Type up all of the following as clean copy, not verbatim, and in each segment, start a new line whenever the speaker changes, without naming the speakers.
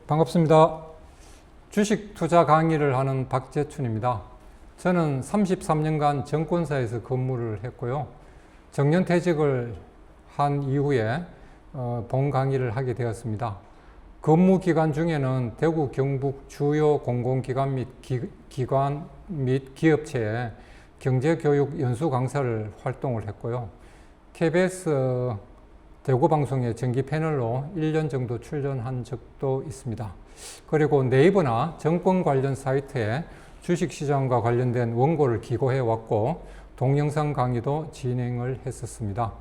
반갑습니다. 주식 투자 강의를 하는 박재춘입니다. 저는 33년간 증권사에서 근무를 했고요. 정년퇴직을 한 이후에 본 강의를 하게 되었습니다. 근무 기간 중에는 대구 경북 주요 공공기관 및 기관 및 기업체에 경제교육 연수 강사를 활동을 했고요. KBS 대구 방송의 정기 패널로 1년 정도 출연한 적도 있습니다. 그리고 네이버나 정권 관련 사이트에 주식시장과 관련된 원고를 기고해 왔고 동영상 강의도 진행을 했었습니다.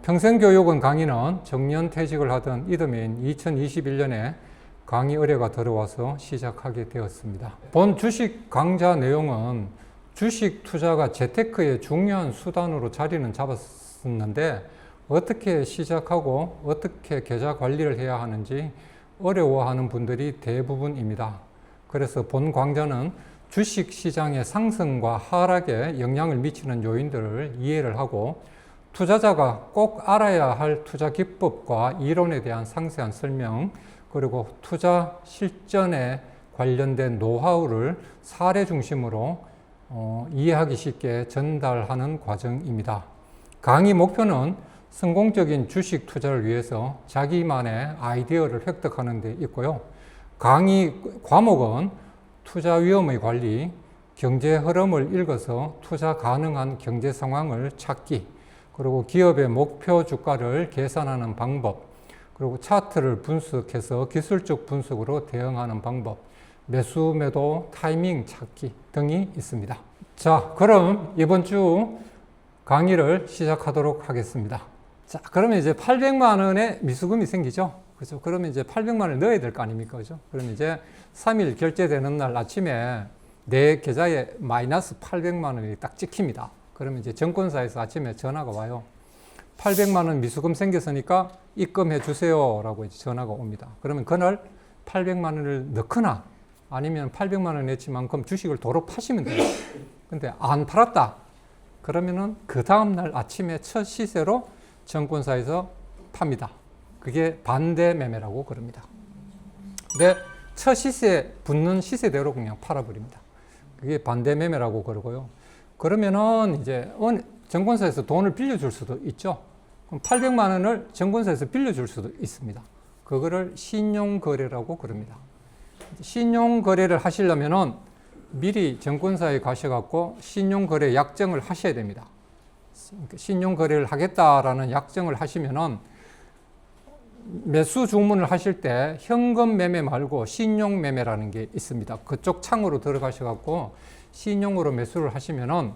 평생교육원 강의는 정년퇴직을 하던 이듬해인 2021년에 강의 의뢰가 들어와서 시작하게 되었습니다. 본 주식 강좌 내용은 주식 투자가 재테크의 중요한 수단으로 자리는 잡았었는데 어떻게 시작하고 어떻게 계좌 관리를 해야 하는지 어려워하는 분들이 대부분입니다. 그래서 본 강좌는 주식 시장의 상승과 하락에 영향을 미치는 요인들을 이해를 하고 투자자가 꼭 알아야 할 투자 기법과 이론에 대한 상세한 설명, 그리고 투자 실전에 관련된 노하우를 사례 중심으로 이해하기 쉽게 전달하는 과정입니다. 강의 목표는 성공적인 주식 투자를 위해서 자기만의 아이디어를 획득하는 데 있고요. 강의 과목은 투자 위험의 관리, 경제 흐름을 읽어서 투자 가능한 경제 상황을 찾기, 그리고 기업의 목표 주가를 계산하는 방법, 그리고 차트를 분석해서 기술적 분석으로 대응하는 방법, 매수 매도 타이밍 찾기 등이 있습니다. 자, 그럼 이번 주 강의를 시작하도록 하겠습니다. 자, 그러면 이제 800만 원의 미수금이 생기죠. 그죠? 그러면 이제 800만 원을 넣어야 될 거 아닙니까? 그죠? 그러면 이제 3일 결제되는 날 아침에 내 계좌에 마이너스 800만 원이 딱 찍힙니다. 그러면 이제 증권사에서 아침에 전화가 와요. 800만 원 미수금 생겼으니까 입금해 주세요. 라고 이제 전화가 옵니다. 그러면 그날 800만 원을 넣거나 아니면 800만 원 냈지만큼 주식을 도로 파시면 돼요. 근데 안 팔았다. 그러면은 그 다음날 아침에 첫 시세로 증권사에서 팝니다. 그게 반대 매매라고 그럽니다. 근데 첫 시세 붙는 시세대로 그냥 팔아버립니다. 그게 반대 매매라고 그러고요. 그러면은 이제 증권사에서 돈을 빌려줄 수도 있죠. 그럼 800만 원을 증권사에서 빌려줄 수도 있습니다. 그거를 신용거래라고 그럽니다. 신용거래를 하시려면은 미리 증권사에 가셔갖고 신용거래 약정을 하셔야 됩니다. 신용거래를 하겠다라는 약정을 하시면은 매수 주문을 하실 때 현금 매매 말고 신용 매매라는 게 있습니다. 그쪽 창으로 들어가셔갖고 신용으로 매수를 하시면은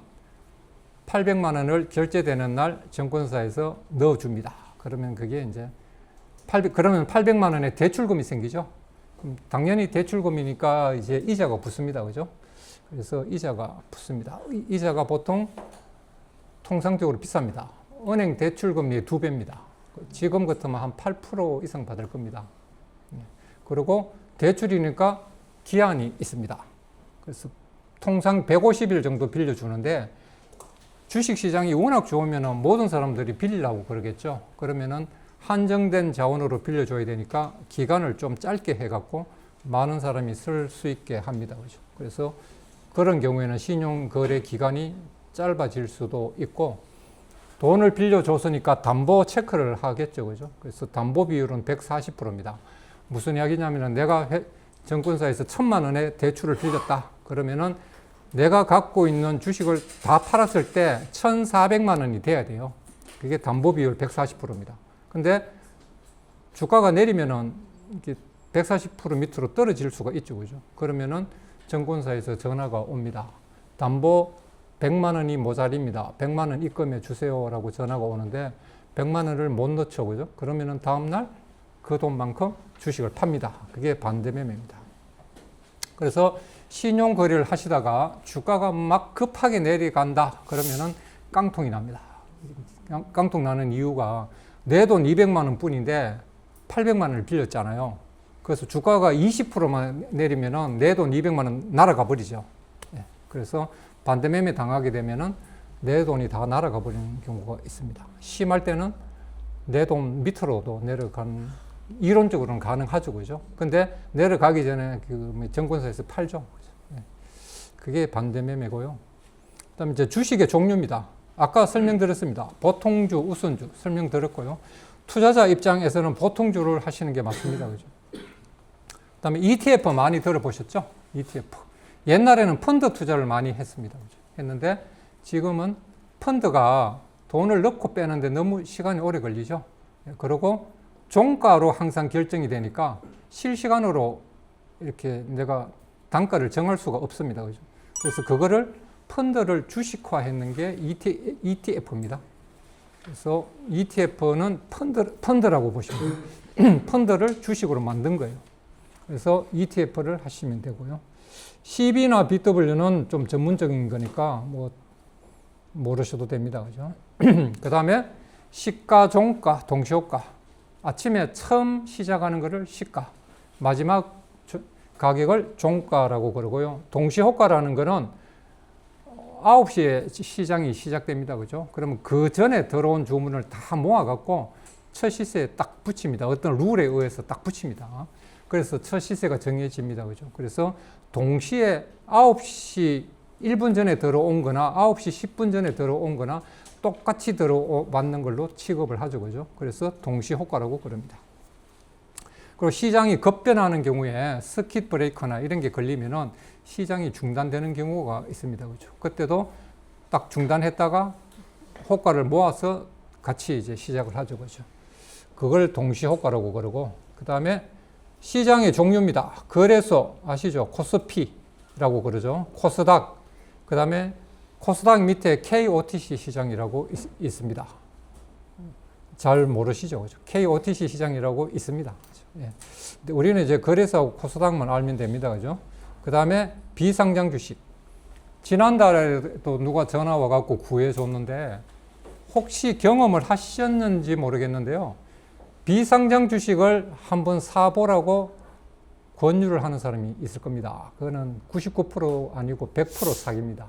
800만 원을 결제되는 날 증권사에서 넣어줍니다. 그러면 그게 이제 그러면 800만 원의 대출금이 생기죠. 그럼 당연히 대출금이니까 이제 이자가 붙습니다. 그죠? 그래서 이자가 붙습니다. 이자가 보통 통상적으로 비쌉니다. 은행 대출금리의 2배입니다. 지금 같으면 한 8% 이상 받을 겁니다. 그리고 대출이니까 기한이 있습니다. 그래서 통상 150일 정도 빌려주는데 주식시장이 워낙 좋으면 모든 사람들이 빌리려고 그러겠죠. 그러면은 한정된 자원으로 빌려줘야 되니까 기간을 좀 짧게 해갖고 많은 사람이 쓸 수 있게 합니다. 그죠? 그래서 그런 경우에는 신용거래 기간이 짧아질 수도 있고 돈을 빌려줬으니까 담보 체크를 하겠죠. 그죠? 그래서 담보 비율은 140%입니다. 무슨 이야기냐면은 내가 증권사에서 1000만 원의 대출을 빌렸다. 그러면은 내가 갖고 있는 주식을 다 팔았을 때 1400만 원이 돼야 돼요. 그게 담보 비율 140%입니다. 근데 주가가 내리면은 이렇게 140% 밑으로 떨어질 수가 있죠. 그죠? 그러면은 증권사에서 전화가 옵니다. 담보 100만 원이 모자립니다. 100만 원 입금해 주세요라고 전화가 오는데 100만 원을 못 넣죠. 그죠? 그러면은 다음날 그 돈만큼 주식을 팝니다. 그게 반대 매매입니다. 그래서 신용 거래를 하시다가 주가가 막 급하게 내려간다. 그러면은 깡통이 납니다. 깡통 나는 이유가 내 돈 200만 원 뿐인데 800만 원을 빌렸잖아요. 그래서 주가가 20%만 내리면은 내 돈 200만 원 날아가 버리죠. 그래서 반대 매매 당하게 되면은 내 돈이 다 날아가 버리는 경우가 있습니다. 심할 때는 내 돈 밑으로도 내려간 이론적으로는 가능하죠, 그죠? 근데 내려가기 전에 그 증권사에서 팔죠. 그죠? 그게 반대 매매고요. 그다음에 이제 주식의 종류입니다. 아까 설명드렸습니다. 보통주, 우선주 설명드렸고요. 투자자 입장에서는 보통주를 하시는 게 맞습니다, 그죠? 그다음에 ETF 많이 들어보셨죠? ETF. 옛날에는 펀드 투자를 많이 했습니다, 그죠? 했는데 지금은 펀드가 돈을 넣고 빼는데 너무 시간이 오래 걸리죠. 그리고 종가로 항상 결정이 되니까 실시간으로 이렇게 내가 단가를 정할 수가 없습니다, 그죠? 그래서 그거를 펀드를 주식화했는 게 ETF입니다. 그래서 ETF는 펀드라고 보시면 돼요. 펀드를 주식으로 만든 거예요. 그래서 ETF를 하시면 되고요. CB나 BW는 좀 전문적인 거니까 뭐 모르셔도 됩니다, 그죠? 그 다음에 시가, 종가, 동시호가. 아침에 처음 시작하는 거를 시가, 마지막 가격을 종가라고 그러고요. 동시호가라는 거는 9시에 시장이 시작됩니다, 그죠? 그러면 그 전에 들어온 주문을 다 모아갖고 첫 시세에 딱 붙입니다. 어떤 룰에 의해서 딱 붙입니다. 그래서 첫 시세가 정해집니다, 그죠? 그래서 동시에 9시 1분 전에 들어온 거나 9시 10분 전에 들어온 거나 똑같이 맞는 걸로 취급을 하죠, 그죠? 그래서 동시호가라고 그럽니다. 그리고 시장이 급변하는 경우에 서킷 브레이커나 이런 게 걸리면은 시장이 중단되는 경우가 있습니다, 그죠? 그때도 딱 중단했다가 호가를 모아서 같이 이제 시작을 하죠, 그죠? 그걸 동시호가라고 그러고, 그 다음에 시장의 종류입니다. 거래소 아시죠? 코스피라고 그러죠. 코스닥. 그 다음에 코스닥 밑에 KOTC 시장이라고 있습니다. 잘 모르시죠? 그죠? KOTC 시장이라고 있습니다. 그죠? 예. 근데 우리는 이제 거래소하고 코스닥만 알면 됩니다. 그죠? 그 다음에 비상장 주식. 지난달에도 누가 전화 와갖고 구해줬는데 혹시 경험을 하셨는지 모르겠는데요. 비상장 주식을 한번 사보라고 권유를 하는 사람이 있을 겁니다. 그거는 99% 아니고 100% 사기입니다.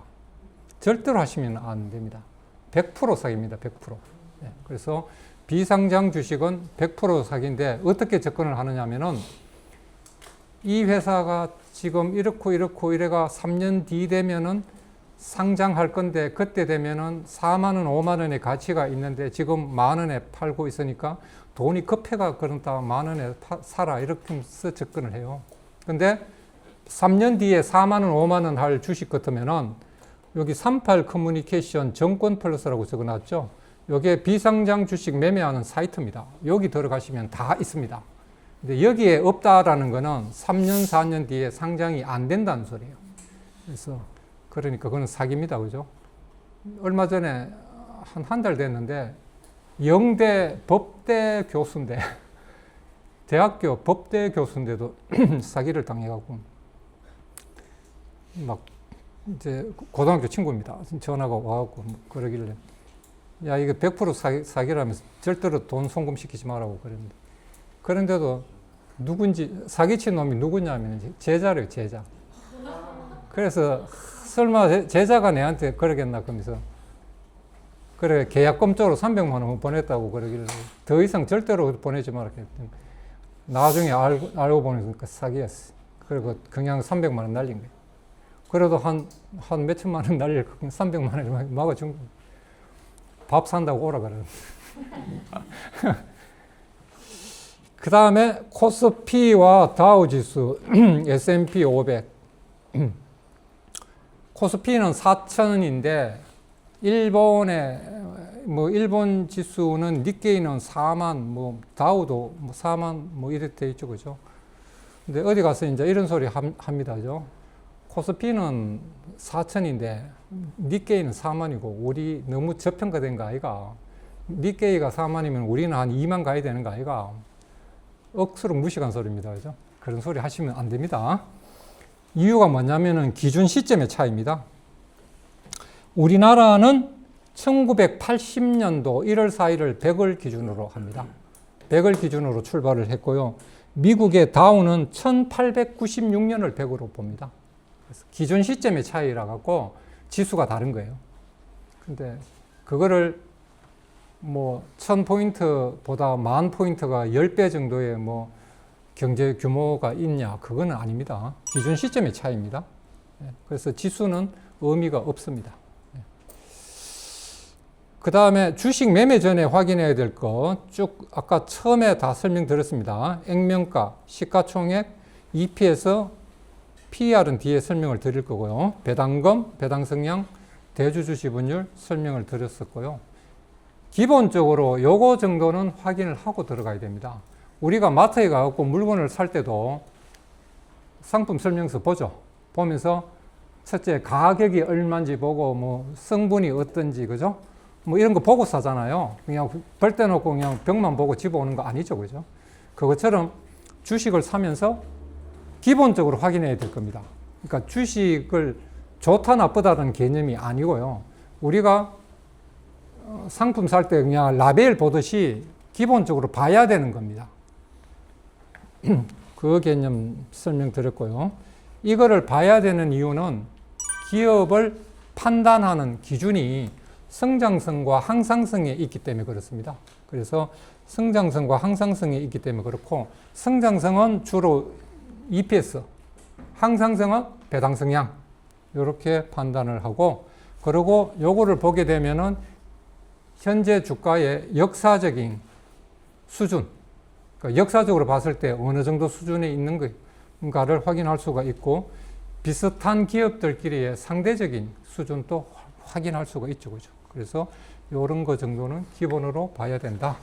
절대로 하시면 안 됩니다. 100% 사기입니다. 100%. 네, 그래서 비상장 주식은 100% 사기인데 어떻게 접근을 하느냐 하면은 이 회사가 지금 이렇고 이래가 3년 뒤 되면은 상장할 건데 그때 되면은 4만 원, 5만 원의 가치가 있는데 지금 만 원에 팔고 있으니까 돈이 급해가 그런다 만 원에 사라 이렇게 해서 접근을 해요. 근데 3년 뒤에 4만 원, 5만 원 할 주식 같으면은 여기 38 커뮤니케이션 정권 플러스라고 적어놨죠. 여기에 비상장 주식 매매하는 사이트입니다. 여기 들어가시면 다 있습니다. 근데 여기에 없다라는 거는 3년, 4년 뒤에 상장이 안 된다는 소리예요. 그래서 그러니까 그건 사기입니다. 그죠? 얼마 전에 한 달 됐는데 영대 법대 교수인데 대학교 법대 교수인데도 사기를 당해갖고 막 이제 고등학교 친구입니다. 전화가 와갖고 그러길래 야 이거 100% 사기라면서 절대로 돈 송금시키지 말라고 그랬는데 그런데도 누군지 사기친 놈이 누구냐면 제자래요, 제자. 그래서 설마 제자가 내한테 그러겠나 그러면서 그래 계약금 쪽으로 300만 원 보냈다고 그러길래 더 이상 절대로 보내지 말라 했더니 나중에 알고 보니까 사기였어. 그리고 그냥 300만 원 날린 거예요. 그래도 한 몇천만 원 날릴 300만 원 막아준 거예요. 밥 산다고 오라 그러는. 그 다음에 코스피와 다우지수, S&P 500. 코스피는 4,000인데 일본 지수는 니케이는 4만, 다우도 4만, 이렇게 돼 있죠, 그죠? 근데 어디 가서 이제 이런 소리 합니다, 그죠? 코스피는 4,000인데 니케이는 4만이고 우리 너무 저평가된 거 아이가? 니케이가 4만이면 우리는 한 2만 가야 되는 거 아이가? 억수로 무식한 소리입니다, 그죠? 그런 소리 하시면 안 됩니다. 이유가 뭐냐면은 기준 시점의 차이입니다. 우리나라는 1980년도 1월 4일을 100을 기준으로 합니다. 100을 기준으로 출발을 했고요. 미국의 다우는 1896년을 100으로 봅니다. 그래서 기준 시점의 차이라 갖고 지수가 다른 거예요. 근데 그거를 뭐 1000포인트보다 10,000포인트가 10배 정도의 뭐 경제 규모가 있냐, 그거는 아닙니다. 기준 시점의 차이입니다. 그래서 지수는 의미가 없습니다. 그 다음에 주식 매매 전에 확인해야 될 거 쭉 아까 처음에 다 설명드렸습니다. 액면가, 시가총액, EPS, PER은 뒤에 설명을 드릴 거고요. 배당금, 배당성량, 대주주지분율 설명을 드렸었고요. 기본적으로 요거 정도는 확인을 하고 들어가야 됩니다. 우리가 마트에 가고 물건을 살 때도 상품 설명서 보죠. 보면서 첫째 가격이 얼마인지 보고 뭐 성분이 어떤지, 그죠? 뭐 이런 거 보고 사잖아요. 그냥 벌떼 놓고 그냥 병만 보고 집어오는 거 아니죠, 그죠? 그것처럼 주식을 사면서 기본적으로 확인해야 될 겁니다. 그러니까 주식을 좋다 나쁘다는 개념이 아니고요. 우리가 상품 살 때 그냥 라벨 보듯이 기본적으로 봐야 되는 겁니다. 그 개념 설명드렸고요. 이거를 봐야 되는 이유는 기업을 판단하는 기준이 성장성과 항상성에 있기 때문에 그렇습니다. 그래서 성장성과 항상성에 있기 때문에 그렇고, 성장성은 주로 EPS, 항상성은 배당성량, 이렇게 판단을 하고, 그리고 요거를 보게 되면은 현재 주가의 역사적인 수준, 그러니까 역사적으로 봤을 때 어느 정도 수준에 있는가를 확인할 수가 있고, 비슷한 기업들끼리의 상대적인 수준도 확인할 수가 있죠, 그죠? 그래서 이런 거 정도는 기본으로 봐야 된다.